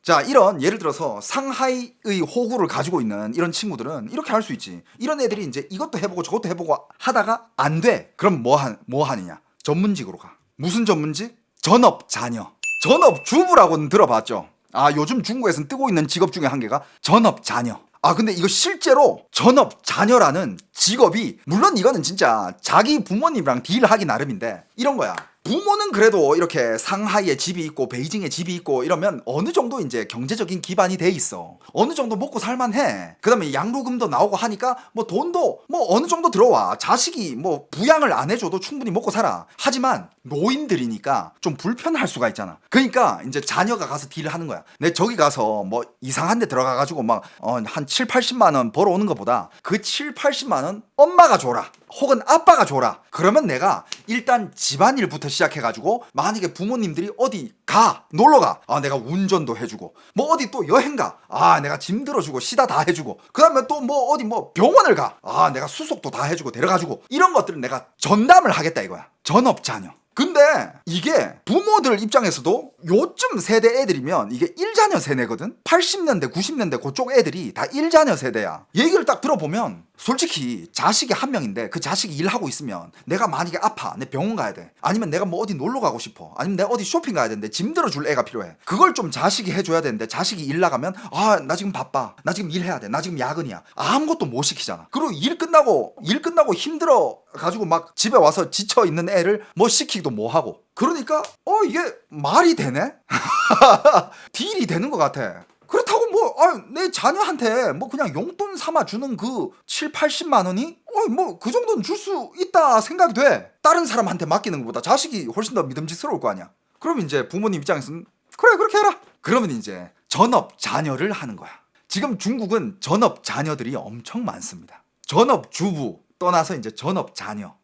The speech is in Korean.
자, 이런 예를 들어서 상하이의 호구를 가지고 있는 이런 친구들은 이렇게 할 수 있지. 이런 애들이 이제 이것도 해보고 저것도 해보고 하다가 안 돼. 그럼 뭐 하느냐? 전문직으로 가. 무슨 전문직? 전업 자녀. 전업 주부라고는 들어봤죠. 아, 요즘 중국에서는 뜨고 있는 직업 중에 한 개가 전업 자녀. 아, 근데 이거 실제로 전업 자녀라는 직업이, 물론 이거는 진짜 자기 부모님이랑 딜하기 나름인데 이런 거야. 부모는 그래도 이렇게 상하이에 집이 있고 베이징에 집이 있고 이러면 어느 정도 이제 경제적인 기반이 돼 있어. 어느 정도 먹고 살만해. 그 다음에 양로금도 나오고 하니까 뭐 돈도 뭐 어느 정도 들어와. 자식이 뭐 부양을 안 해줘도 충분히 먹고 살아. 하지만 노인들이니까 좀 불편할 수가 있잖아. 그러니까 이제 자녀가 가서 딜을 하는 거야. 내 저기 가서 뭐 이상한 데 들어가가지고 막 한 7, 80만 원 벌어오는 것보다 그 7, 80만 원 엄마가 줘라. 혹은 아빠가 줘라. 그러면 내가 일단 집안일부터 시작해가지고 만약에 부모님들이 어디 가 놀러가, 아 내가 운전도 해주고, 뭐 어디 또 여행 가, 아 내가 짐 들어주고 시다 다 해주고, 그 다음에 또 뭐 어디 뭐 병원을 가, 아 내가 수속도 다 해주고 데려가주고, 이런 것들은 내가 전담을 하겠다 이거야. 전업자녀. 근데 이게 부모들 입장에서도 요즘 세대 애들이면 이게 1자녀 세대거든? 80년대, 90년대 그쪽 애들이 다 1자녀 세대야. 얘기를 딱 들어보면 솔직히 자식이 한 명인데 그 자식이 일하고 있으면 내가 만약에 아파, 내 병원 가야 돼. 아니면 내가 뭐 어디 놀러 가고 싶어. 아니면 내가 어디 쇼핑 가야 되는데 짐 들어줄 애가 필요해. 그걸 좀 자식이 해줘야 되는데 자식이 일 나가면 아, 나 지금 바빠. 나 지금 일해야 돼. 나 지금 야근이야. 아무것도 못 시키잖아. 그리고 일 끝나고 힘들어 가지고 막 집에 와서 지쳐 있는 애를 뭐 시키기도 뭐 하고. 그러니까 이게 말이 되네? 딜이 되는 것 같아. 그렇다고 뭐 내 자녀한테 뭐 그냥 용돈 삼아 주는 그 7, 80만 원이 뭐 그 정도는 줄 수 있다 생각이 돼. 다른 사람한테 맡기는 것보다 자식이 훨씬 더 믿음직스러울 거 아니야. 그럼 이제 부모님 입장에서는 그래 그렇게 해라. 그러면 이제 전업 자녀를 하는 거야. 지금 중국은 전업 자녀들이 엄청 많습니다. 전업 주부 떠나서 이제 전업 자녀.